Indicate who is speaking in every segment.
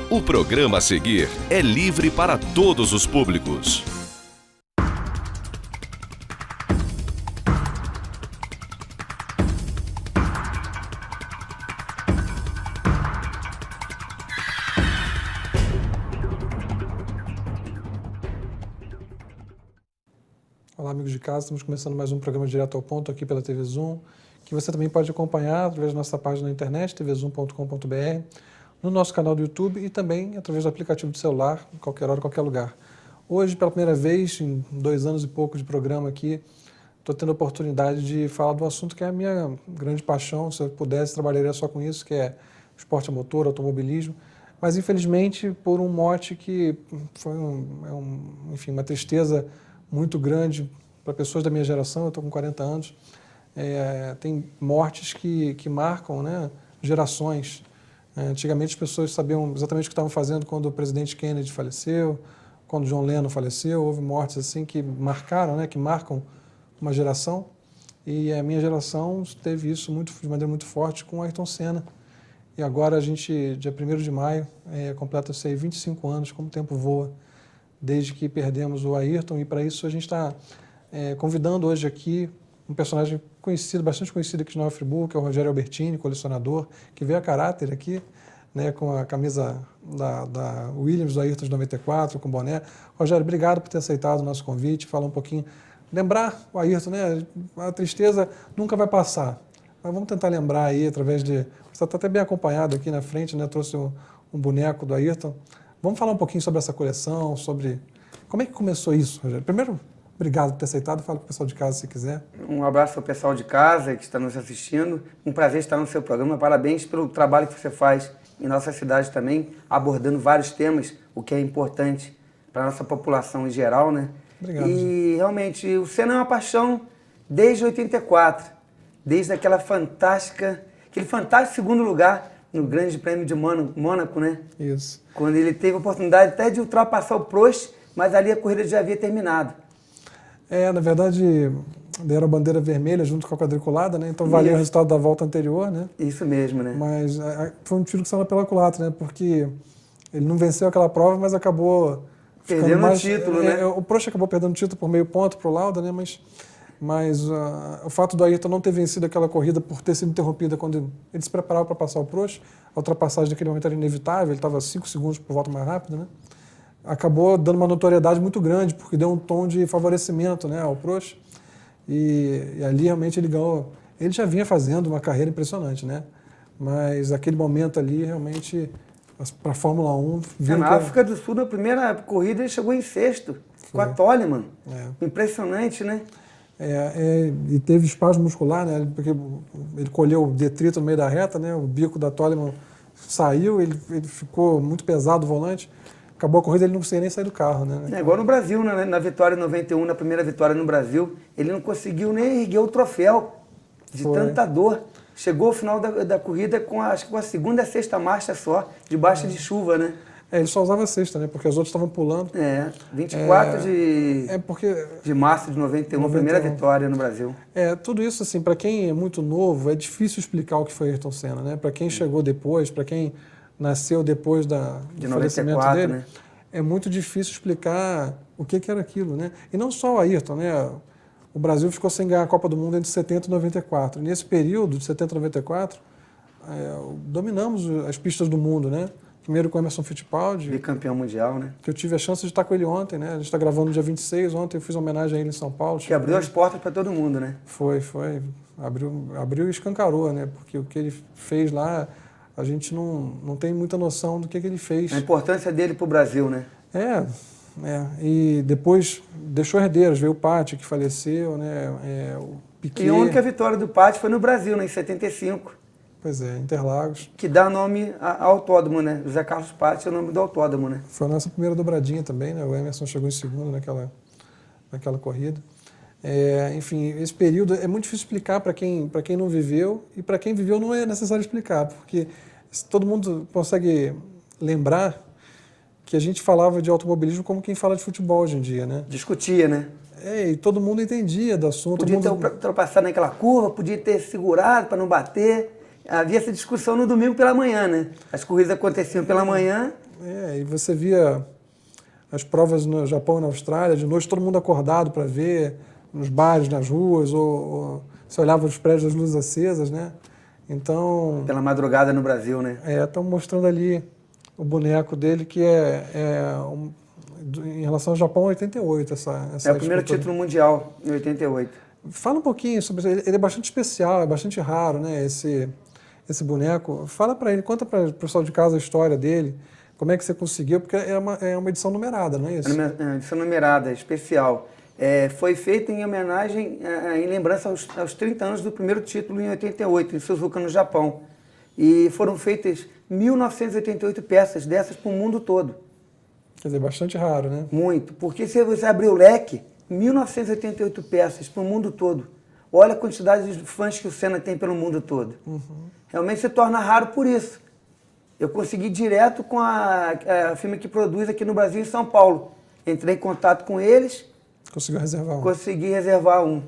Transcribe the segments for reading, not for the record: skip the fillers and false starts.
Speaker 1: O programa a seguir é livre para todos os públicos.
Speaker 2: Olá, amigos de casa, estamos começando mais um programa Direto ao Ponto aqui pela TV Zoom, que você também pode acompanhar através da nossa página na internet, tvzoom.com.br, no nosso canal do YouTube e também através do aplicativo de celular, em qualquer hora, em qualquer lugar. Hoje, pela primeira vez, em 2 anos e pouco de programa aqui, estou tendo a oportunidade de falar de um assunto que é a minha grande paixão. Se eu pudesse, trabalharia só com isso, que é esporte a motor, automobilismo. Mas, infelizmente, por um mote que foi enfim, uma tristeza muito grande para pessoas da minha geração, eu estou com 40 anos, tem mortes que marcam, né, gerações. Antigamente as pessoas sabiam exatamente o que estavam fazendo quando o presidente Kennedy faleceu, quando John Lennon faleceu. Houve mortes assim que marcaram, né, que marcam uma geração. E a minha geração teve isso de maneira muito forte com Ayrton Senna. E agora a gente, dia 1º de maio, completa-se aí 25 anos, como o tempo voa, desde que perdemos o Ayrton. E para isso a gente está convidando hoje aqui um personagem conhecido, bastante conhecido aqui de Nova Friburgo, que é o Rogério Albertini, colecionador, que veio a caráter aqui, né, com a camisa da Williams, do Ayrton de 94, com boné. Rogério, obrigado por ter aceitado o nosso convite, falar um pouquinho, lembrar o Ayrton, né, a tristeza nunca vai passar, mas vamos tentar lembrar aí através de... Você está até bem acompanhado aqui na frente, né, trouxe um boneco do Ayrton. Vamos falar um pouquinho sobre essa coleção, sobre... Como é que começou isso, Rogério? Primeiro, obrigado por ter aceitado. Fala para o pessoal de casa se quiser.
Speaker 3: Um abraço ao pessoal de casa que está nos assistindo. Um prazer estar no seu programa. Parabéns pelo trabalho que você faz em nossa cidade também, abordando vários temas, o que é importante para a nossa população em geral, né?
Speaker 2: Obrigado.
Speaker 3: E realmente, o Senna é uma paixão desde 84, desde aquele fantástico segundo lugar no Grande Prêmio de Mônaco, né?
Speaker 2: Isso.
Speaker 3: Quando ele teve a oportunidade até de ultrapassar o Prost, mas ali a corrida já havia terminado.
Speaker 2: Na verdade, deram a bandeira vermelha junto com a quadriculada, né? Então valia o resultado da volta anterior, né?
Speaker 3: Isso mesmo, né?
Speaker 2: Mas foi um tiro que saiu pela culatra, né? Porque ele não venceu aquela prova, mas acabou
Speaker 3: perdendo o título, né?
Speaker 2: O Prost acabou perdendo o título por meio ponto para o Lauda, né? Mas o fato do Ayrton não ter vencido aquela corrida por ter sido interrompida quando ele se preparava para passar o Prost, a ultrapassagem naquele momento era inevitável, ele estava 5 segundos por volta mais rápida, né? Acabou dando uma notoriedade muito grande, porque deu um tom de favorecimento, né, ao Prost. E ali realmente ele ganhou. Ele já vinha fazendo uma carreira impressionante, né? Mas aquele momento ali realmente, para a Fórmula 1...
Speaker 3: Na África do Sul, na primeira corrida, ele chegou em sexto, com a Toleman. Impressionante, né?
Speaker 2: E teve espasmo muscular, né? Porque ele colheu o detrito no meio da reta, né? O bico da Toleman saiu, ele ficou muito pesado o volante. Acabou a corrida, ele não conseguia nem sair do carro, né?
Speaker 3: Igual no Brasil, né? Na vitória em 91, na primeira vitória no Brasil, ele não conseguiu nem erguer o troféu de tanta dor. Chegou ao final da corrida com, acho que com a segunda e a sexta marcha só, debaixo de chuva, né?
Speaker 2: Ele só usava a sexta, né? Porque os outros estavam pulando.
Speaker 3: 24 de março de 91, primeira vitória no Brasil.
Speaker 2: Tudo isso, assim, para quem é muito novo, é difícil explicar o que foi Ayrton Senna, né? Para quem chegou depois, para quem nasceu depois do falecimento dele,
Speaker 3: né?
Speaker 2: É muito difícil explicar o que era aquilo, né? E não só o Ayrton, né? O Brasil ficou sem ganhar a Copa do Mundo entre 70 e 94. E nesse período, de 70 a 94, dominamos as pistas do mundo, né? Primeiro com o Emerson Fittipaldi.
Speaker 3: Bicampeão mundial, né?
Speaker 2: Que eu tive a chance de estar com ele ontem, né? A gente está gravando no dia 26, ontem eu fiz uma homenagem a ele em São Paulo.
Speaker 3: Que abriu as portas para todo mundo, né?
Speaker 2: Foi. Abriu e escancarou, né? Porque o que ele fez lá, a gente não tem muita noção do que ele fez.
Speaker 3: A importância dele para o Brasil, né?
Speaker 2: E depois deixou herdeiros, veio o Pátio, que faleceu, né? O Piquet.
Speaker 3: E a única vitória do Pátio foi no Brasil, né? Em 75.
Speaker 2: Pois é, Interlagos.
Speaker 3: Que dá nome ao autódromo, né? José Carlos Pátio é o nome do autódromo, né?
Speaker 2: Foi a nossa primeira dobradinha também, né? O Emerson chegou em segundo naquela corrida. Enfim, esse período é muito difícil explicar para quem não viveu, e para quem viveu não é necessário explicar, porque todo mundo consegue lembrar que a gente falava de automobilismo como quem fala de futebol hoje em dia, né?
Speaker 3: Discutia, né?
Speaker 2: E todo mundo entendia do assunto.
Speaker 3: Podia ter ultrapassado naquela curva, podia ter segurado para não bater. Havia essa discussão no domingo pela manhã, né? As corridas aconteciam pela manhã.
Speaker 2: E você via as provas no Japão e na Austrália, de noite todo mundo acordado para ver, nos bares, nas ruas, ou você olhava os prédios das luzes acesas, né? Então...
Speaker 3: Pela madrugada no Brasil, né?
Speaker 2: Estão mostrando ali o boneco dele, que em relação ao Japão, 88, essa
Speaker 3: o primeiro título mundial, em 88.
Speaker 2: Fala um pouquinho sobre isso. Ele é bastante especial, é bastante raro, né? Esse boneco. Fala para ele, conta para o pessoal de casa a história dele, como é que você conseguiu, porque é uma edição numerada, não é isso?
Speaker 3: É uma edição numerada, especial. Foi feita em homenagem, em lembrança aos 30 anos do primeiro título em 88, em Suzuka, no Japão. E foram feitas 1.988 peças dessas para o mundo todo.
Speaker 2: Quer dizer, bastante raro, né?
Speaker 3: Muito, porque se você abrir o leque, 1.988 peças para o mundo todo. Olha a quantidade de fãs que o Senna tem pelo mundo todo. Uhum. Realmente se torna raro por isso. Eu consegui direto com a firma que produz aqui no Brasil, em São Paulo. Entrei em contato com eles.
Speaker 2: Conseguiu reservar um?
Speaker 3: Consegui reservar um.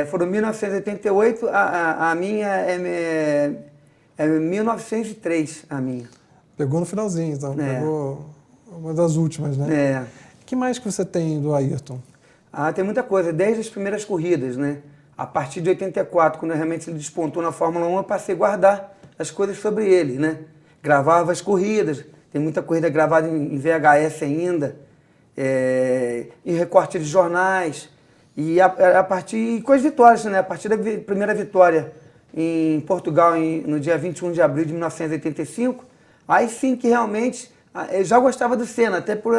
Speaker 3: Foram 1988, a minha é 1903, a minha.
Speaker 2: Pegou no finalzinho, então. Pegou uma das últimas, né? O que mais que você tem do Ayrton?
Speaker 3: Tem muita coisa, desde as primeiras corridas, né? A partir de 84, quando realmente ele despontou na Fórmula 1, eu passei a guardar as coisas sobre ele, né? Gravava as corridas, tem muita corrida gravada em VHS ainda, em recorte de jornais, e com as vitórias, né? A partir da primeira vitória em Portugal, no dia 21 de abril de 1985, aí sim que realmente eu já gostava do Senna, até por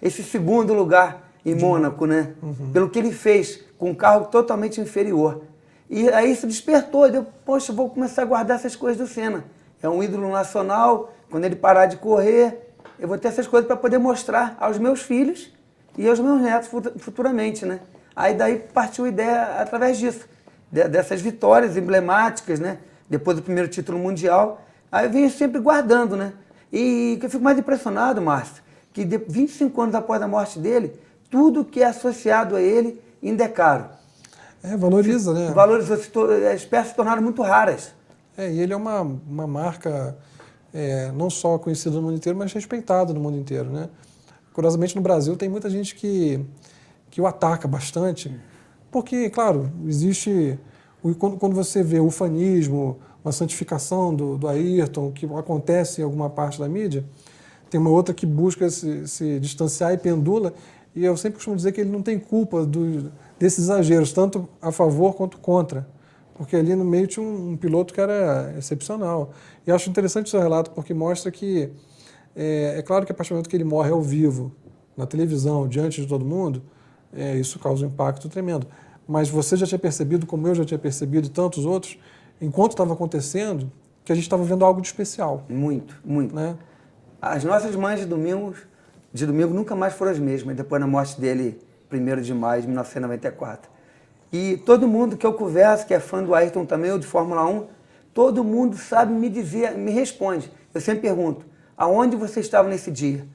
Speaker 3: esse segundo lugar em Mônaco, né? Uhum. Pelo que ele fez, com um carro totalmente inferior. E aí isso despertou, poxa, vou começar a guardar essas coisas do Senna. É um ídolo nacional, quando ele parar de correr, eu vou ter essas coisas para poder mostrar aos meus filhos e aos meus netos futuramente, né? Aí daí partiu a ideia através disso, dessas vitórias emblemáticas, né? Depois do primeiro título mundial, aí eu venho sempre guardando, né? E que eu fico mais impressionado, Márcio, que 25 anos após a morte dele, tudo que é associado a ele ainda é caro.
Speaker 2: Valoriza, né?
Speaker 3: Valorizou, as peças se tornaram muito raras.
Speaker 2: E ele é uma marca não só conhecida no mundo inteiro, mas respeitada no mundo inteiro, né? Curiosamente, no Brasil, tem muita gente que o ataca bastante, porque, claro, existe... Quando você vê o ufanismo, uma santificação do Ayrton, que acontece em alguma parte da mídia, tem uma outra que busca se distanciar e pendula, e eu sempre costumo dizer que ele não tem culpa desses exageros, tanto a favor quanto contra, porque ali no meio tinha um piloto que era excepcional. E eu acho interessante o seu relato, porque mostra que, é claro que a partir do momento que ele morre ao vivo, na televisão, diante de todo mundo, isso causa um impacto tremendo. Mas você já tinha percebido, como eu já tinha percebido e tantos outros, enquanto estava acontecendo, que a gente estava vendo algo de especial.
Speaker 3: Muito, muito.
Speaker 2: Né?
Speaker 3: As nossas mães de domingo nunca mais foram as mesmas, depois da morte dele, 1º de maio de 1994. E todo mundo que eu converso, que é fã do Ayrton também, ou de Fórmula 1, todo mundo sabe me dizer, me responde. Eu sempre pergunto, aonde você estava nesse dia?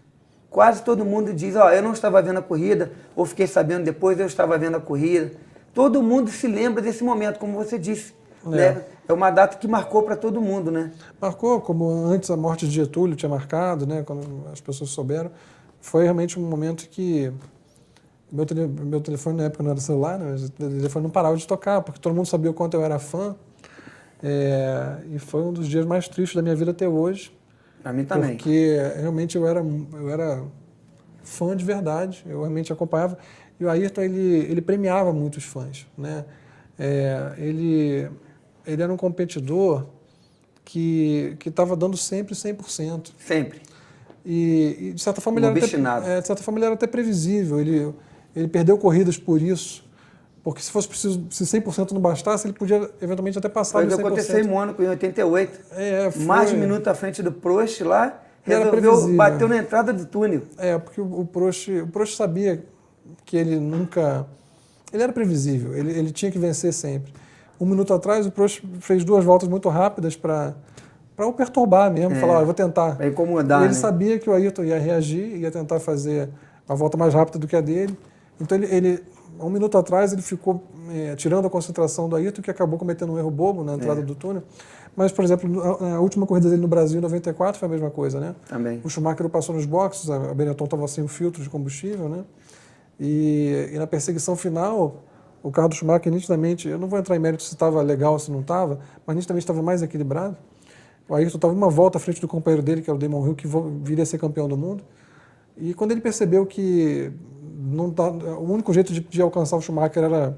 Speaker 3: Quase todo mundo diz, eu não estava vendo a corrida, ou fiquei sabendo depois, eu estava vendo a corrida. Todo mundo se lembra desse momento, como você disse. Né? É uma data que marcou para todo mundo, né?
Speaker 2: Marcou, como antes a morte de Getúlio tinha marcado, né? Quando as pessoas souberam. Foi realmente um momento que meu telefone na época não era celular, né? Mas o telefone não parava de tocar, porque todo mundo sabia o quanto eu era fã. E foi um dos dias mais tristes da minha vida até hoje.
Speaker 3: Para mim também.
Speaker 2: Porque realmente eu era fã de verdade, eu realmente acompanhava. E o Ayrton, ele premiava muitos fãs, né? Ele era um competidor que estava dando sempre 100%.
Speaker 3: Sempre.
Speaker 2: E de certa forma, ele era até previsível. Ele perdeu corridas por isso. Porque se fosse preciso, se 100% não bastasse, ele podia eventualmente até passar de 100%.
Speaker 3: Foi o que aconteceu em Mônaco, em 88. Mais de um minuto à frente do Prost lá, bateu na entrada do túnel.
Speaker 2: Porque o Prost sabia que ele nunca... Ele era previsível, ele tinha que vencer sempre. Um minuto atrás, o Prost fez 2 voltas muito rápidas para para o perturbar mesmo, falar, eu vou tentar.
Speaker 3: Para incomodar,
Speaker 2: E ele
Speaker 3: né?
Speaker 2: sabia que o Ayrton ia reagir, ia tentar fazer a volta mais rápida do que a dele. Então, ele um minuto atrás, ele ficou tirando a concentração do Ayrton, que acabou cometendo um erro bobo na entrada do túnel. Mas, por exemplo, a última corrida dele no Brasil, em 94, foi a mesma coisa, né?
Speaker 3: Também.
Speaker 2: O Schumacher passou nos boxes, a Benetton estava sem o filtro de combustível, né? E na perseguição final, o carro do Schumacher nitidamente, eu não vou entrar em mérito se estava legal ou se não estava, mas nitidamente estava mais equilibrado. O Ayrton estava uma volta à frente do companheiro dele, que é o Damon Hill, que viria a ser campeão do mundo. E quando ele percebeu que o único jeito de alcançar o Schumacher era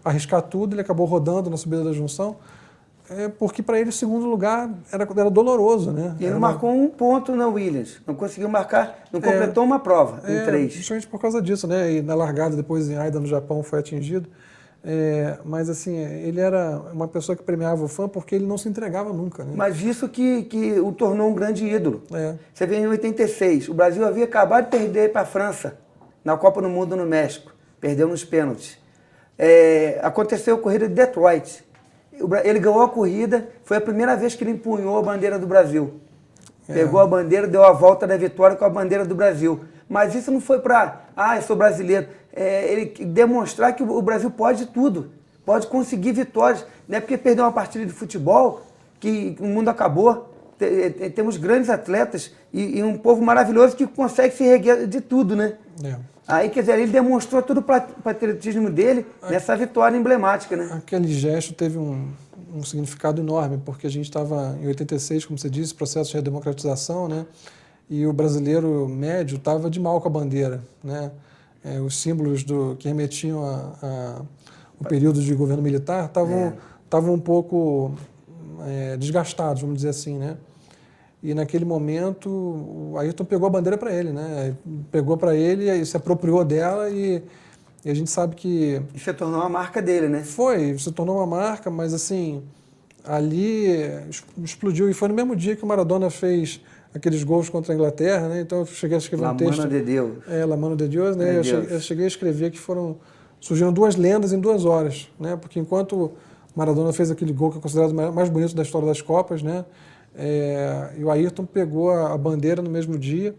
Speaker 2: arriscar tudo, ele acabou rodando na subida da junção, porque para ele o segundo lugar era doloroso, né?
Speaker 3: E ele não marcou um ponto na Williams, não conseguiu marcar, não completou uma prova em 3.
Speaker 2: Justamente por causa disso, né? E na largada, depois em Aida, no Japão, foi atingido. Mas assim, ele era uma pessoa que premiava o fã porque ele não se entregava nunca, né?
Speaker 3: Mas isso que o tornou um grande ídolo.
Speaker 2: É.
Speaker 3: Você vê em 86, o Brasil havia acabado de perder para a França na Copa do Mundo no México, perdeu nos pênaltis. Aconteceu a corrida de Detroit. Ele ganhou a corrida, foi a primeira vez que ele empunhou a bandeira do Brasil. Pegou a bandeira, deu a volta da vitória com a bandeira do Brasil. Mas isso não foi para, eu sou brasileiro. Ele demonstrar que o Brasil pode tudo, pode conseguir vitórias. Não é porque perdeu uma partida de futebol que o mundo acabou. Temos grandes atletas e um povo maravilhoso que consegue se reerguer de tudo, né? Aí, quer dizer, ele demonstrou todo o patriotismo dele nessa vitória emblemática, né?
Speaker 2: Aquele gesto teve um significado enorme, porque a gente estava em 86, como você disse, processo de redemocratização, né? E o brasileiro médio estava de mal com a bandeira, né? Os símbolos que remetiam ao período de governo militar estavam um pouco desgastados, vamos dizer assim, né? E naquele momento o Ayrton pegou a bandeira para ele, né? Pegou para ele e se apropriou dela e a gente sabe que...
Speaker 3: E se tornou uma marca dele, né?
Speaker 2: Se tornou uma marca, mas assim, ali explodiu. E foi no mesmo dia que o Maradona fez aqueles gols contra a Inglaterra, né? Então eu cheguei a escrever um texto...
Speaker 3: La Mano de Deus.
Speaker 2: La Mano de Deus, né? Eu cheguei a escrever que surgiram 2 lendas em 2 horas, né? Porque enquanto o Maradona fez aquele gol que é considerado o mais bonito da história das Copas, né? E o Ayrton pegou a bandeira no mesmo dia,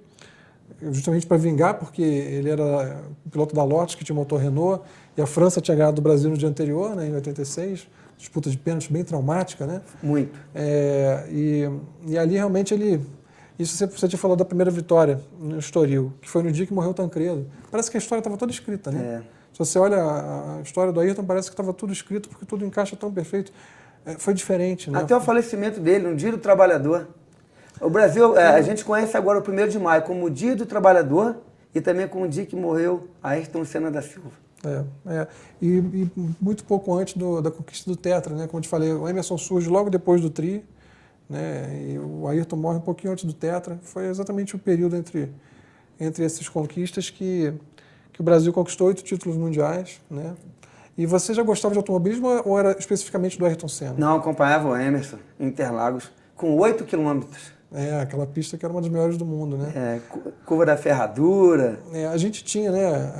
Speaker 2: justamente para vingar, porque ele era o piloto da Lotus, que tinha motor Renault, e a França tinha ganhado do Brasil no dia anterior, né, em 86, disputa de pênalti bem traumática, né?
Speaker 3: Muito.
Speaker 2: E ali realmente isso você tinha falado da primeira vitória no Estoril, que foi no dia que morreu o Tancredo. Parece que a história estava toda escrita, né? Se você olha a história do Ayrton, parece que estava tudo escrito, porque tudo encaixa tão perfeito. Foi diferente, né?
Speaker 3: Até o falecimento dele, no Dia do Trabalhador. O Brasil, a gente conhece agora o 1º de maio como o Dia do Trabalhador e também como o dia que morreu Ayrton Senna da Silva.
Speaker 2: E muito pouco antes da conquista do Tetra, né? Como eu te falei, o Emerson surge logo depois do Tri, né? E o Ayrton morre um pouquinho antes do Tetra. Foi exatamente o período entre essas conquistas que o Brasil conquistou 8 títulos mundiais, né? E você já gostava de automobilismo ou era especificamente do Ayrton Senna?
Speaker 3: Não, acompanhava o Emerson em Interlagos, com 8 quilômetros.
Speaker 2: Aquela pista que era uma das melhores do mundo, né?
Speaker 3: Curva da Ferradura.
Speaker 2: A gente tinha, né?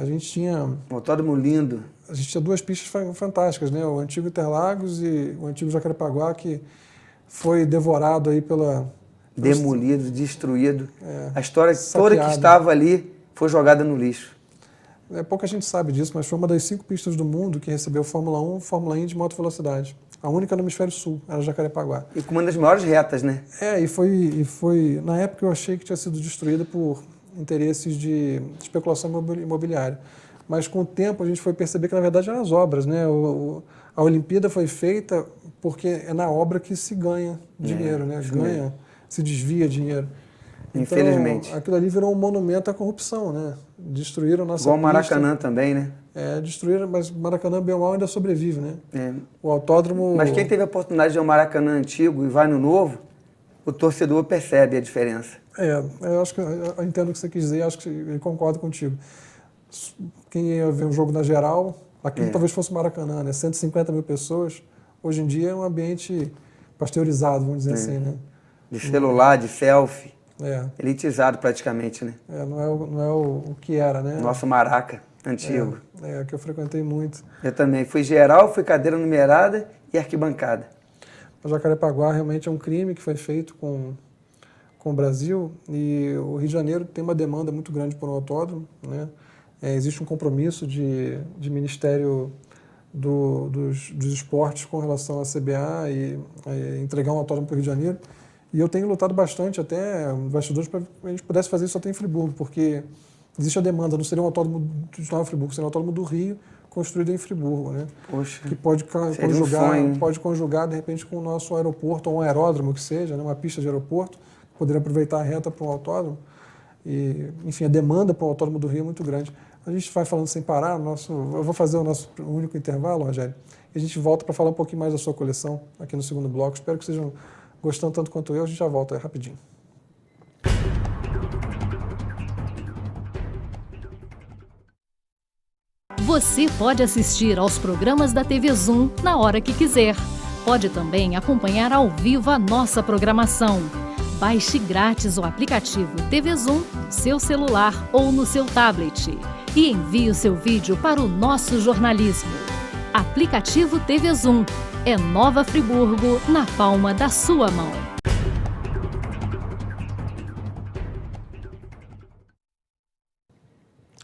Speaker 3: Autódromo lindo.
Speaker 2: A gente tinha 2 pistas fantásticas, né? O antigo Interlagos e o antigo Jacarepaguá, que foi devorado aí
Speaker 3: demolido, destruído. A história toda que estava ali foi jogada no lixo.
Speaker 2: Pouca gente sabe disso, mas foi uma das 5 pistas do mundo que recebeu Fórmula 1, Fórmula Indy de moto velocidade. A única no hemisfério sul, era Jacarepaguá.
Speaker 3: E com uma das maiores retas, né?
Speaker 2: E foi... Na época eu achei que tinha sido destruída por interesses de especulação imobiliária. Mas com o tempo a gente foi perceber que na verdade eram as obras, né? A Olimpíada foi feita porque é na obra que se ganha dinheiro, né? Se desvia dinheiro.
Speaker 3: Infelizmente.
Speaker 2: Então, aquilo ali virou um monumento à corrupção, né? Destruíram a nossa
Speaker 3: Igual o Maracanã também, né?
Speaker 2: Destruíram, mas o Maracanã, bem ou mal, ainda sobrevive, né? O autódromo...
Speaker 3: Mas quem teve a oportunidade de ver o Maracanã antigo e vai no novo, o torcedor percebe a diferença.
Speaker 2: Eu acho que eu entendo o que você quis dizer, acho que eu concordo contigo. Quem ia ver um jogo na geral, aquilo talvez fosse o Maracanã, né? 150 mil pessoas, hoje em dia é um ambiente pasteurizado, vamos dizer assim, né?
Speaker 3: De celular, de selfie.
Speaker 2: Elitizado
Speaker 3: praticamente, né?
Speaker 2: Não é o que era, né?
Speaker 3: Nosso Maraca antigo.
Speaker 2: Que eu frequentei muito.
Speaker 3: Eu também. Fui geral, fui cadeira numerada e arquibancada.
Speaker 2: Jacarepaguá realmente é um crime que foi feito com o Brasil, e o Rio de Janeiro tem uma demanda muito grande por um autódromo, né? Existe um compromisso de Ministério dos Esportes com relação à CBA e entregar um autódromo para o Rio de Janeiro. E eu tenho lutado bastante, até bastidores, para que a gente pudesse fazer isso até em Friburgo, porque existe a demanda, não seria um autódromo de Nova Friburgo, seria um autódromo do Rio construído em Friburgo, né?
Speaker 3: Poxa,
Speaker 2: que pode conjugar, de repente, com o nosso aeroporto, ou um aeródromo que seja, né? Uma pista de aeroporto, poderia aproveitar a reta para um autódromo. E, enfim, a demanda para o autódromo do Rio é muito grande. A gente vai falando sem parar, eu vou fazer o nosso único intervalo, Rogério, e a gente volta para falar um pouquinho mais da sua coleção aqui no segundo bloco. Espero que estejam gostando tanto quanto eu. A gente já volta rapidinho.
Speaker 4: Você pode assistir aos programas da TV Zoom na hora que quiser. Pode também acompanhar ao vivo a nossa programação. Baixe grátis o aplicativo TV Zoom no seu celular ou no seu tablet e envie o seu vídeo para o nosso jornalismo. Aplicativo TV Zoom. É Nova Friburgo na palma da sua mão.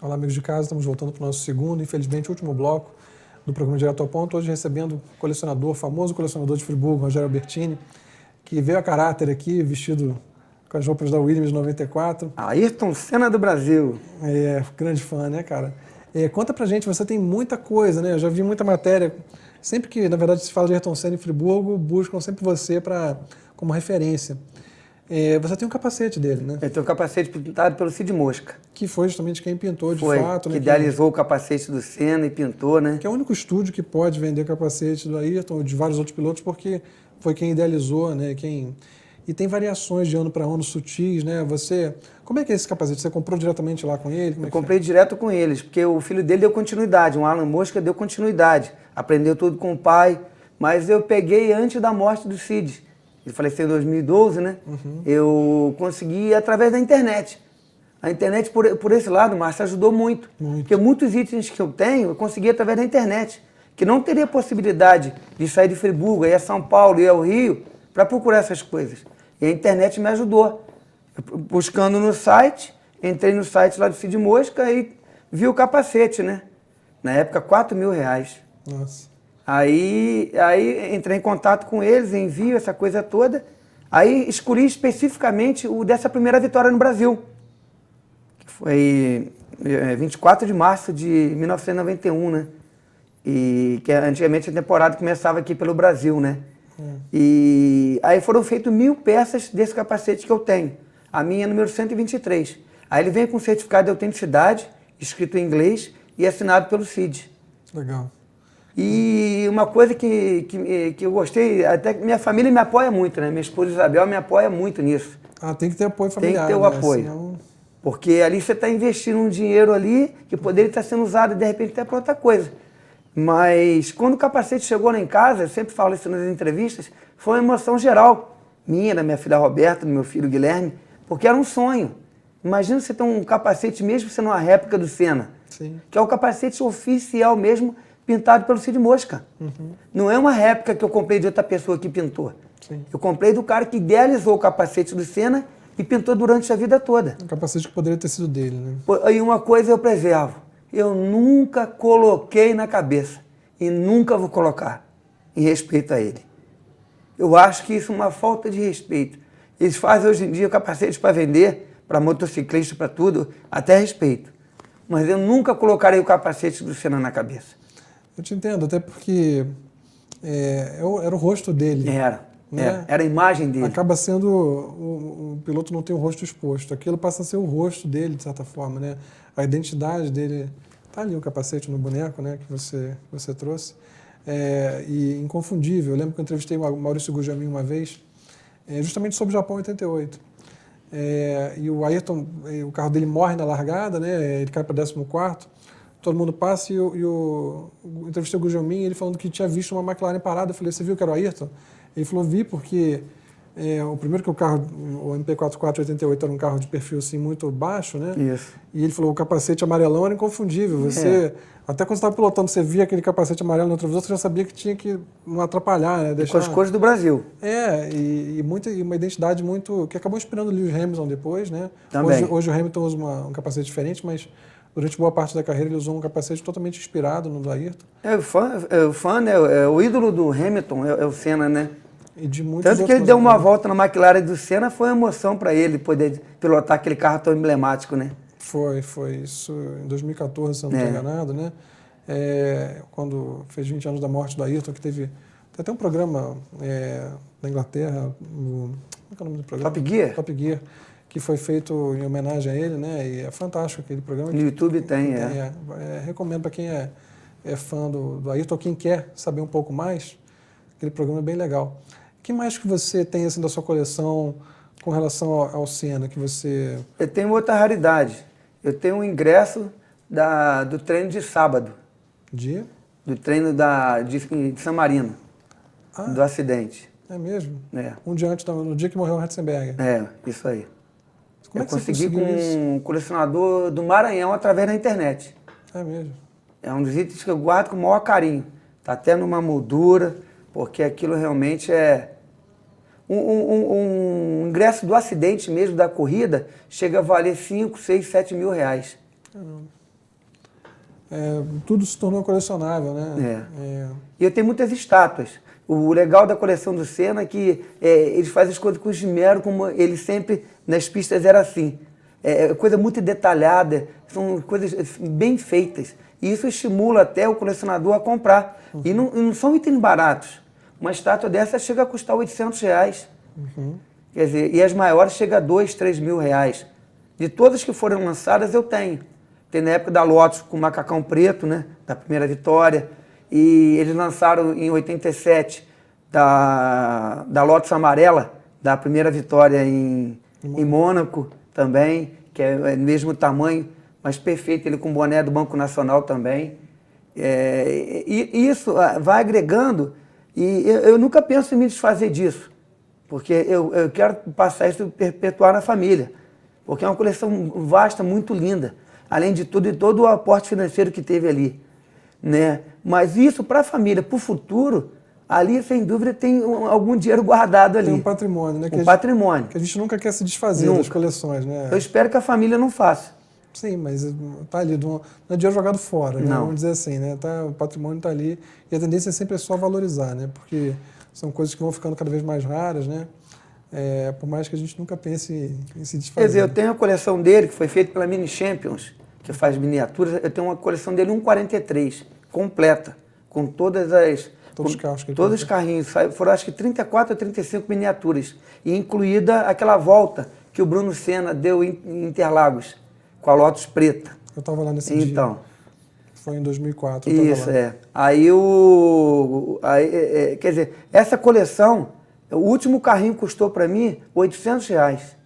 Speaker 2: Olá, amigos de casa, estamos voltando para o nosso segundo, infelizmente, último bloco do programa Direto ao Ponto. Hoje recebendo o colecionador, famoso colecionador de Friburgo, Rogério Albertini, que veio a caráter aqui, vestido com as roupas da Williams 94.
Speaker 3: Ayrton Senna do Brasil.
Speaker 2: Grande fã, né, cara? Conta pra gente, você tem muita coisa, né? Eu já vi muita matéria. Sempre que, na verdade, se fala de Ayrton Senna em Friburgo, buscam sempre você como referência. Você tem um capacete dele, né?
Speaker 3: Eu tenho um capacete pintado pelo Cid Mosca.
Speaker 2: Que foi justamente quem pintou, de fato.
Speaker 3: Que idealizou o capacete do Senna e pintou, né?
Speaker 2: Que é o único estúdio que pode vender capacete do Ayrton ou de vários outros pilotos, porque foi quem idealizou, né? E tem variações de ano para ano sutis, né? Como é que é esse capacete? Você comprou diretamente lá com ele?
Speaker 3: Eu comprei direto com eles, porque o filho dele deu continuidade, um Alan Mosca deu continuidade. Aprendeu tudo com o pai, mas eu peguei antes da morte do Cid. Ele faleceu em 2012, né? Uhum. Eu consegui através da internet. A internet, por esse lado, Márcio, ajudou muito. Porque muitos itens que eu tenho, eu consegui através da internet. Que não teria possibilidade de sair de Friburgo, ir a São Paulo, ir ao Rio, para procurar essas coisas. E a internet me ajudou. Buscando no site, entrei no site lá do Cid Mosca e vi o capacete, né? Na época, R$4.000.
Speaker 2: Nossa.
Speaker 3: Aí entrei em contato com eles, envio essa coisa toda. Aí escolhi especificamente o dessa primeira vitória no Brasil, que foi 24 de março de 1991, né? E que antigamente a temporada começava aqui pelo Brasil, né? E aí foram feitas 1.000 peças desse capacete que eu tenho. A minha é número 123. Aí ele vem com certificado de autenticidade, escrito em inglês e assinado pelo Cid.
Speaker 2: Legal.
Speaker 3: E uma coisa que eu gostei, até que minha família me apoia muito, né? Minha esposa Isabel me apoia muito nisso.
Speaker 2: Tem que ter apoio familiar.
Speaker 3: Tem que ter o apoio.
Speaker 2: Senão...
Speaker 3: Porque ali você está investindo um dinheiro ali que poderia estar sendo usado de repente até para outra coisa. Mas quando o capacete chegou lá em casa, eu sempre falo isso nas entrevistas, foi uma emoção geral. Minha, da minha filha Roberta, do meu filho Guilherme, porque era um sonho. Imagina você ter um capacete mesmo sendo uma réplica do Senna.
Speaker 2: Sim. Que
Speaker 3: é o capacete oficial mesmo, pintado pelo Cid Mosca. Uhum. Não é uma réplica que eu comprei de outra pessoa que pintou.
Speaker 2: Sim.
Speaker 3: Eu comprei do cara que idealizou o capacete do Senna e pintou durante a vida toda.
Speaker 2: Um capacete que poderia ter sido dele, né?
Speaker 3: E uma coisa eu preservo. Eu nunca coloquei na cabeça e nunca vou colocar em respeito a ele. Eu acho que isso é uma falta de respeito. Eles fazem hoje em dia capacetes para vender, para motociclista, para tudo, até respeito. Mas eu nunca colocarei o capacete do Senna na cabeça.
Speaker 2: Eu te entendo, até porque era o rosto dele.
Speaker 3: Era a imagem dele.
Speaker 2: Acaba sendo, o piloto não tem o rosto exposto, aquilo passa a ser o rosto dele, de certa forma, né? A identidade dele, tá ali o capacete no boneco, né, que você trouxe, e inconfundível. Eu lembro que eu entrevistei o Maurício Gugelmin uma vez, justamente sobre o Japão 88. E o Ayrton, o carro dele morre na largada, né, ele cai para 14º, todo mundo passa e eu entrevistei o Gugelmin, ele falando que tinha visto uma McLaren parada. Eu falei, você viu que era o Ayrton? Ele falou, vi, porque O primeiro que o carro, o MP44 88 era um carro de perfil assim, muito baixo, né?
Speaker 3: Isso.
Speaker 2: E ele falou, o capacete amarelão era inconfundível. Você, até quando você estava pilotando, você via aquele capacete amarelo no retrovisor, você já sabia que tinha que não atrapalhar, né?
Speaker 3: Com as cores do Brasil.
Speaker 2: E uma identidade muito... que acabou inspirando o Lewis Hamilton depois, né?
Speaker 3: Também.
Speaker 2: Hoje o Hamilton usa um capacete diferente, mas durante boa parte da carreira ele usou um capacete totalmente inspirado no do Ayrton.
Speaker 3: O fã, né? O ídolo do Hamilton é o Senna, né?
Speaker 2: E de muitos
Speaker 3: Tanto que
Speaker 2: outros
Speaker 3: ele deu uma
Speaker 2: pilotos.
Speaker 3: volta na McLaren do Senna, foi uma emoção para ele poder pilotar aquele carro tão emblemático, né?
Speaker 2: Foi isso em 2014, se eu não estou enganado, né? Quando fez 20 anos da morte do Ayrton, que teve até um programa na Inglaterra, como é que é o nome do programa?
Speaker 3: Top Gear?
Speaker 2: Top Gear, que foi feito em homenagem a ele, né? E é fantástico aquele programa.
Speaker 3: No YouTube tem,
Speaker 2: recomendo para quem é fã do Ayrton, quem quer saber um pouco mais, aquele programa é bem legal. O que mais que você tem assim da sua coleção com relação ao Senna, que você...
Speaker 3: Eu tenho outra raridade. Eu tenho um ingresso do treino de sábado. Do treino de San Marino, do acidente.
Speaker 2: É mesmo?
Speaker 3: É.
Speaker 2: Um dia antes, no dia que morreu o Ratzenberger.
Speaker 3: Isso aí.
Speaker 2: Como é que você
Speaker 3: consegui com
Speaker 2: isso?
Speaker 3: um colecionador do Maranhão através da internet.
Speaker 2: É mesmo?
Speaker 3: É um dos itens que eu guardo com o maior carinho. Está até numa moldura, porque aquilo realmente é... Um ingresso do acidente mesmo, da corrida, chega a valer 5, 6, 7 mil reais.
Speaker 2: Tudo se tornou colecionável, né?
Speaker 3: E eu tenho muitas estátuas. O legal da coleção do Senna é que eles fazem as coisas com esmero, como ele sempre nas pistas era assim. Coisa muito detalhada, são coisas bem feitas. E isso estimula até o colecionador a comprar. E não são itens baratos. Uma estátua dessa chega a custar 800 reais. Quer dizer, e as maiores chegam a 2, 3 mil reais. De todas que foram lançadas, eu tenho. Tem na época da Lotus com o macacão preto, né? Da primeira vitória. E eles lançaram em 87 da Lotus amarela, da primeira vitória em Mônaco também, que é do mesmo tamanho, mas perfeito, ele com o boné do Banco Nacional também. E isso vai agregando, e eu nunca penso em me desfazer disso, porque eu quero passar isso e perpetuar na família, porque é uma coleção vasta, muito linda, além de tudo, e todo o aporte financeiro que teve ali, né? Mas isso para a família, para o futuro, ali, sem dúvida, tem algum dinheiro guardado ali.
Speaker 2: Tem um patrimônio, né?
Speaker 3: Patrimônio.
Speaker 2: Que a gente nunca quer se desfazer das coleções, né?
Speaker 3: Eu espero que a família não faça.
Speaker 2: Sim, mas tá ali, não é dinheiro jogado fora, né?
Speaker 3: Não.
Speaker 2: Vamos dizer assim, né? O patrimônio está ali e a tendência é sempre só valorizar, né? Porque são coisas que vão ficando cada vez mais raras, né? Por mais que a gente nunca pense em se desfazer.
Speaker 3: Quer dizer, eu tenho a coleção dele, que foi feita pela Mini Champions, que faz miniaturas. Eu tenho uma coleção dele 1,43, completa, com todas as...
Speaker 2: Todos os carros que ele
Speaker 3: todos os carrinhos. Foram acho que 34 ou 35 miniaturas. E incluída aquela volta que o Bruno Senna deu em Interlagos, com a Lotus preta.
Speaker 2: Eu estava lá nesse dia.
Speaker 3: Então.
Speaker 2: Foi em 2004.
Speaker 3: Isso, Aí quer dizer, essa coleção, o último carrinho custou para mim 800 reais.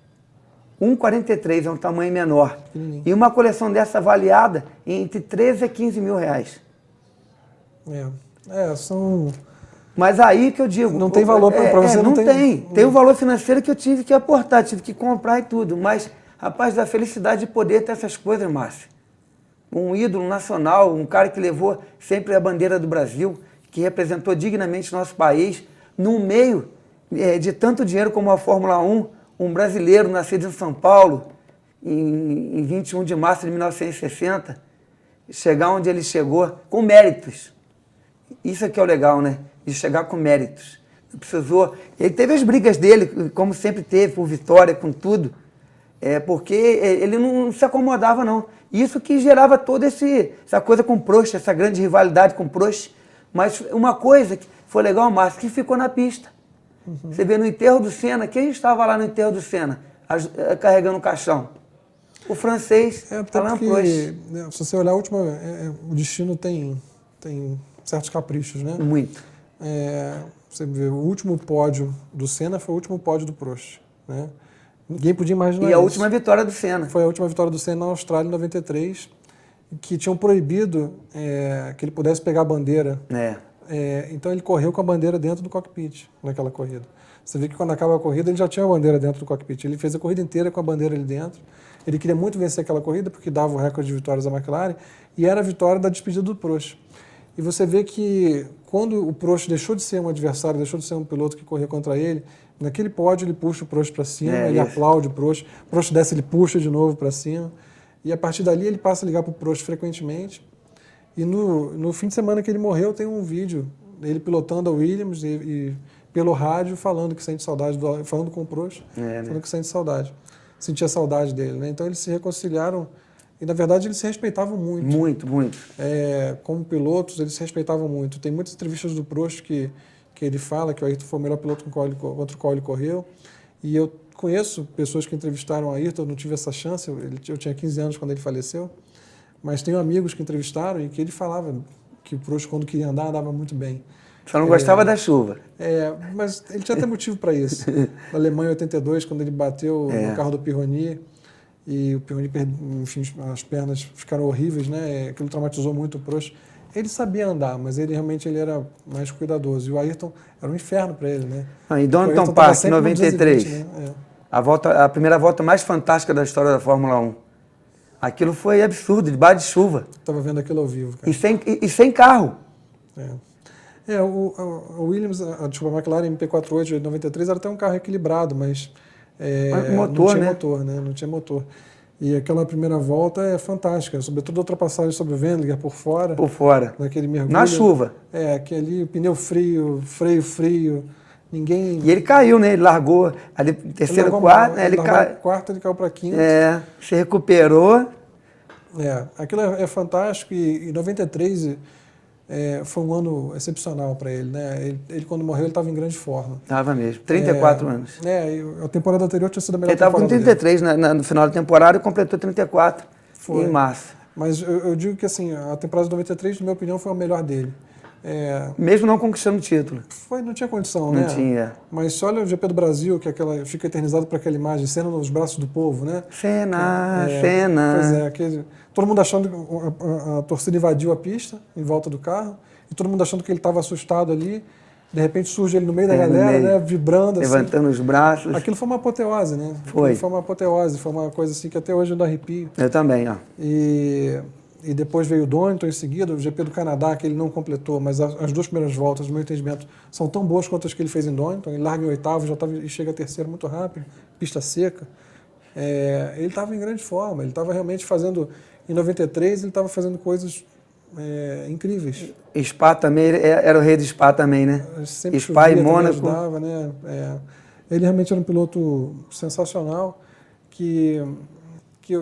Speaker 3: 1,43 é um tamanho menor. E uma coleção dessa avaliada entre 13 a 15 mil reais.
Speaker 2: São...
Speaker 3: Mas aí que eu digo...
Speaker 2: Não tem valor para você,
Speaker 3: não tem. Tem o valor financeiro que eu tive que aportar, tive que comprar e tudo. Mas, rapaz, da felicidade de poder ter essas coisas, Márcio. Um ídolo nacional, um cara que levou sempre a bandeira do Brasil, que representou dignamente nosso país, num meio de tanto dinheiro como a Fórmula 1, um brasileiro nascido em São Paulo, em 21 de março de 1960, chegar onde ele chegou, com méritos. Isso é que é o legal, né? De chegar com méritos. Ele teve as brigas dele, como sempre teve, por vitória, com tudo, porque ele não se acomodava, não. Isso que gerava toda essa coisa com o Prost, essa grande rivalidade com o Prost. Mas uma coisa que foi legal, Márcio, que ficou na pista. Você vê no enterro do Senna, quem estava lá no enterro do Senna, carregando o caixão? O francês, Alain Prost.
Speaker 2: Se você olhar o destino tem certos caprichos, né?
Speaker 3: Muito.
Speaker 2: Você vê, o último pódio do Senna foi o último pódio do Prost, né? Ninguém podia imaginar isso.
Speaker 3: E a última vitória do Senna.
Speaker 2: Foi a última vitória do Senna na Austrália em 93, que tinham proibido que ele pudesse pegar a bandeira Então ele correu com a bandeira dentro do cockpit naquela corrida. Você vê que quando acaba a corrida ele já tinha a bandeira dentro do cockpit. Ele fez a corrida inteira com a bandeira ali dentro. Ele queria muito vencer aquela corrida porque dava o recorde de vitórias à McLaren e era a vitória da despedida do Prost. E você vê que quando o Prost deixou de ser um adversário, deixou de ser um piloto que corria contra ele, naquele pódio ele puxa o Prost para cima, ele aplaude o Prost desce, ele puxa de novo para cima. E a partir dali ele passa a ligar para o Prost frequentemente. E no fim de semana que ele morreu tem um vídeo dele pilotando a Williams e pelo rádio falando que sente saudade, falando com o Prost, falando que sente saudade. Sentia saudade dele, né? Então eles se reconciliaram e, na verdade, eles se respeitavam muito.
Speaker 3: Muito.
Speaker 2: Como pilotos, eles se respeitavam muito. Tem muitas entrevistas do Prost que ele fala que o Ayrton foi o melhor piloto contra o qual ele correu. E eu conheço pessoas que entrevistaram o Ayrton, eu não tive essa chance, eu tinha 15 anos quando ele faleceu, mas tenho amigos que entrevistaram e que ele falava que o Prost, quando queria andar, andava muito bem.
Speaker 3: Só não gostava da chuva.
Speaker 2: Mas ele tinha até motivo para isso. Na Alemanha, em 82, quando ele bateu no carro do Pironi, e o Pironi, enfim, as pernas ficaram horríveis, né? Aquilo traumatizou muito o Prost. Ele sabia andar, mas ele realmente era mais cuidadoso. E o Ayrton era um inferno para ele, né?
Speaker 3: Em Donington Park, em 93,
Speaker 2: 220, né?
Speaker 3: a primeira volta mais fantástica da história da Fórmula 1. Aquilo foi absurdo, debaixo de chuva.
Speaker 2: Estava vendo aquilo ao vivo, cara.
Speaker 3: E sem carro.
Speaker 2: O Williams, a McLaren MP48 de 93 era até um carro equilibrado, mas
Speaker 3: motor,
Speaker 2: não tinha motor. E aquela primeira volta é fantástica, sobretudo a ultrapassagem sobre o Wendlinger por fora. Naquele mergulho.
Speaker 3: Na chuva.
Speaker 2: Que ali o pneu frio, freio frio, ninguém...
Speaker 3: E ele caiu, né? Ele largou ali terceiro, quarto, né?
Speaker 2: Quarto, ele caiu para quinto.
Speaker 3: Se recuperou.
Speaker 2: Aquilo é fantástico e 93... foi um ano excepcional para ele, né? Ele quando morreu, ele estava em grande forma.
Speaker 3: Estava mesmo, 34 anos.
Speaker 2: A temporada anterior tinha sido a melhor
Speaker 3: temporada. Ele estava com 33 no final da temporada e completou 34 em março.
Speaker 2: Mas eu digo que assim, a temporada de 93, na minha opinião, foi a melhor dele.
Speaker 3: Mesmo não conquistando o título.
Speaker 2: Não tinha condição,
Speaker 3: né?
Speaker 2: Não
Speaker 3: tinha.
Speaker 2: Mas se olha o GP do Brasil, que fica eternizado por aquela imagem, Senna nos braços do povo, né?
Speaker 3: Senna.
Speaker 2: Pois todo mundo achando que a torcida invadiu a pista, em volta do carro, e todo mundo achando que ele estava assustado ali. De repente surge ele no meio da galera, né? Vibrando,
Speaker 3: levantando os braços.
Speaker 2: Aquilo foi uma apoteose, né?
Speaker 3: Foi uma
Speaker 2: apoteose, foi uma coisa assim que até hoje eu ainda arrepio.
Speaker 3: Eu também,
Speaker 2: E depois veio o Donington em seguida, o GP do Canadá, que ele não completou, mas as duas primeiras voltas, no meu entendimento, são tão boas quanto as que ele fez em Donington. Ele larga em oitavo e chega a terceiro muito rápido, pista seca. Ele estava em grande forma, ele estava realmente fazendo... Em 93, ele estava fazendo coisas incríveis.
Speaker 3: Spa também, era o rei do Spa também, né?
Speaker 2: Sempre
Speaker 3: Spa e Mônaco.
Speaker 2: Ajudava, né? Ele realmente era um piloto sensacional que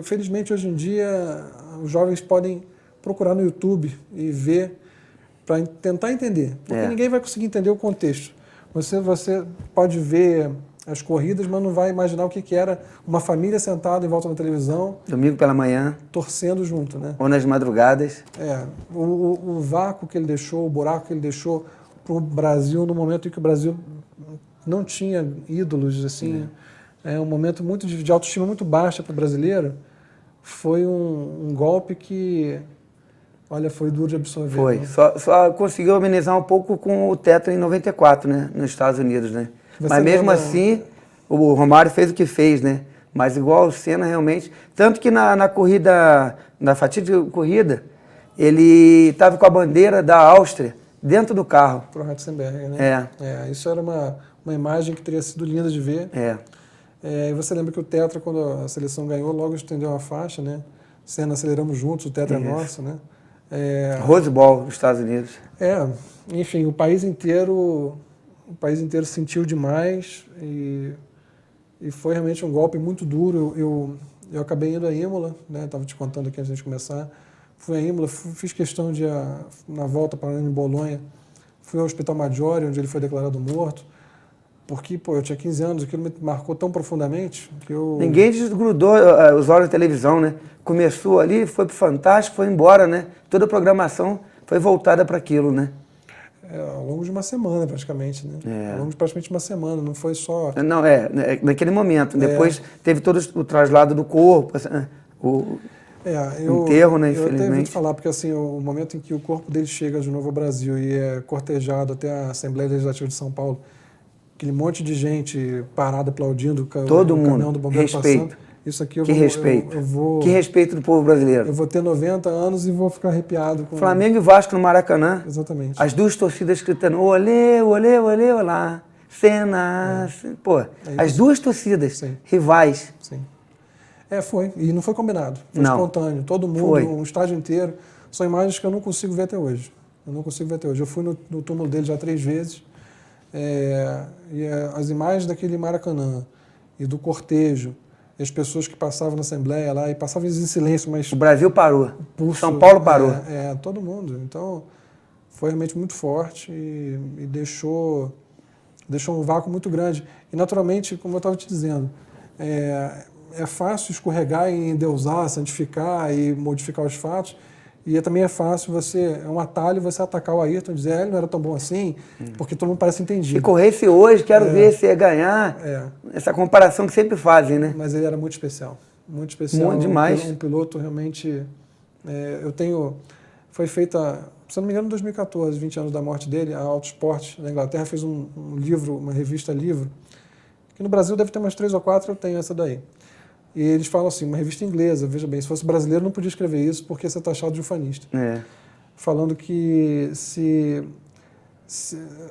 Speaker 2: felizmente hoje em dia os jovens podem procurar no YouTube e ver para tentar entender, porque ninguém vai conseguir entender o contexto. Você pode ver as corridas, mas não vai imaginar o que era uma família sentada em volta da televisão.
Speaker 3: Domingo pela manhã.
Speaker 2: Torcendo junto, né?
Speaker 3: Ou nas madrugadas.
Speaker 2: O vácuo que ele deixou, o buraco que ele deixou para o Brasil no momento em que o Brasil não tinha ídolos, assim. Um momento muito de autoestima muito baixa para o brasileiro. Foi um golpe que, olha, foi duro de absorver.
Speaker 3: Foi.
Speaker 2: Né?
Speaker 3: Só conseguiu amenizar um pouco com o teto em 94, né? Nos Estados Unidos, né? Mas mesmo assim, o Romário fez o que fez, né? Mas igual o Senna, realmente. Tanto que na corrida, na fatídica corrida, ele estava com a bandeira da Áustria dentro do carro.
Speaker 2: Pro Ratzenberger, né? Isso era uma imagem que teria sido linda de ver. E você lembra que o Tetra, quando a seleção ganhou, logo estendeu a faixa, né? Senna, aceleramos juntos, o Tetra é nosso, né?
Speaker 3: Rose Bowl dos Estados Unidos.
Speaker 2: Enfim, o país inteiro sentiu demais e foi realmente um golpe muito duro. Eu acabei indo a Imola, né? Estava te contando aqui antes de começar. Fui a Imola, fiz questão de, na volta para em Bolonha, fui ao Hospital Maggiore, onde ele foi declarado morto, porque eu tinha 15 anos, aquilo me marcou tão profundamente que eu...
Speaker 3: Ninguém desgrudou os olhos da televisão, né? Começou ali, foi pro Fantástico, foi embora, né? Toda a programação foi voltada para aquilo, né?
Speaker 2: Ao longo de uma semana, praticamente, né? Ao longo de praticamente uma semana, não foi só...
Speaker 3: Não, naquele momento. Depois teve todo o traslado do corpo. enterro, né,
Speaker 2: Eu até
Speaker 3: infelizmente.
Speaker 2: evito falar, porque assim, o momento em que o corpo dele chega de novo ao Brasil e é cortejado até a Assembleia Legislativa de São Paulo, aquele monte de gente parada aplaudindo
Speaker 3: Todo
Speaker 2: o
Speaker 3: mundo.
Speaker 2: caminhão do bombeiro
Speaker 3: Respeito.
Speaker 2: passando. Isso aqui eu
Speaker 3: Que
Speaker 2: vou,
Speaker 3: respeito.
Speaker 2: eu vou,
Speaker 3: Que respeito do povo brasileiro.
Speaker 2: eu vou ter 90 anos e vou ficar arrepiado com...
Speaker 3: Flamengo e Vasco no Maracanã.
Speaker 2: Exatamente.
Speaker 3: As duas torcidas gritando, olê, olê, olê, olá. Cena. Pô, as duas torcidas,
Speaker 2: Sim.
Speaker 3: rivais.
Speaker 2: Sim. Foi. E não foi combinado. Foi
Speaker 3: Não.
Speaker 2: espontâneo. Todo mundo,
Speaker 3: Foi.
Speaker 2: um estádio inteiro. São imagens que eu não consigo ver até hoje. Eu fui no túmulo dele já 3 vezes. As imagens daquele Maracanã e do cortejo, e as pessoas que passavam na Assembleia lá, e passavam em silêncio, mas...
Speaker 3: O Brasil parou.
Speaker 2: Pulso,
Speaker 3: São Paulo parou.
Speaker 2: Todo mundo. Então, foi realmente muito forte e deixou um vácuo muito grande. E, naturalmente, como eu estava te dizendo, é fácil escorregar em endeusar, santificar e modificar os fatos, e também é fácil é um atalho você atacar o Ayrton e dizer, ele não era tão bom assim, porque todo mundo parece entendido.
Speaker 3: Se corresse hoje, quero ver se ia ganhar. Essa comparação que sempre fazem, né?
Speaker 2: Mas ele era muito especial. Muito especial.
Speaker 3: Muito demais.
Speaker 2: Um piloto realmente... Foi feita, se não me engano, em 2014, 20 anos da morte dele, a Autosport, na Inglaterra, fez um livro, uma revista livro, que no Brasil deve ter umas 3 ou 4, eu tenho essa daí. E eles falam assim, uma revista inglesa, veja bem, se fosse brasileiro não podia escrever isso porque ia ser taxado de ufanista. Falando que se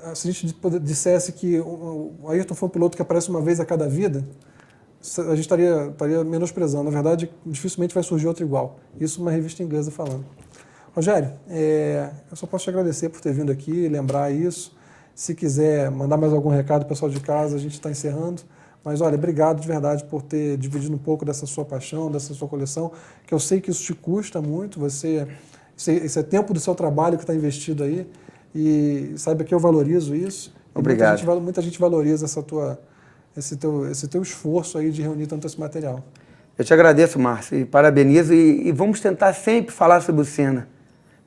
Speaker 2: a gente dissesse que o Ayrton foi um piloto que aparece uma vez a cada vida, a gente estaria menosprezando. Na verdade, dificilmente vai surgir outro igual. Isso uma revista inglesa falando. Rogério, eu só posso te agradecer por ter vindo aqui, lembrar isso. Se quiser mandar mais algum recado pro pessoal de casa, a gente está encerrando. Mas, olha, obrigado de verdade por ter dividido um pouco dessa sua paixão, dessa sua coleção, que eu sei que isso te custa muito, esse é tempo do seu trabalho que está investido aí, e saiba que eu valorizo isso.
Speaker 3: Obrigado.
Speaker 2: Muita gente valoriza esse teu esforço aí de reunir tanto esse material.
Speaker 3: Eu te agradeço, Márcio, e parabenizo, e vamos tentar sempre falar sobre o Senna.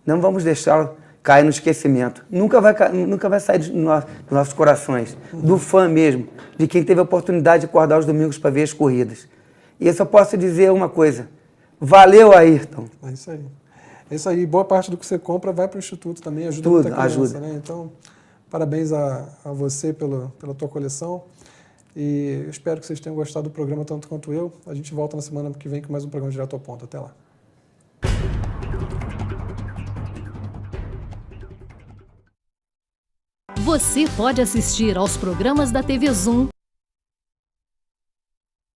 Speaker 3: Não vamos deixá-lo cair no esquecimento. Nunca vai sair dos nossos corações, do fã mesmo, de quem teve a oportunidade de acordar os domingos para ver as corridas. E eu só posso dizer uma coisa, valeu, Ayrton.
Speaker 2: É isso aí. É isso aí. Boa parte do que você compra vai para o Instituto também, ajuda
Speaker 3: Tudo,
Speaker 2: muita criança,
Speaker 3: ajuda.
Speaker 2: né? Então, parabéns a você pela tua coleção. E eu espero que vocês tenham gostado do programa tanto quanto eu. A gente volta na semana que vem com mais um programa Direto ao Ponto. Até lá.
Speaker 4: Você pode assistir aos programas da TV Zoom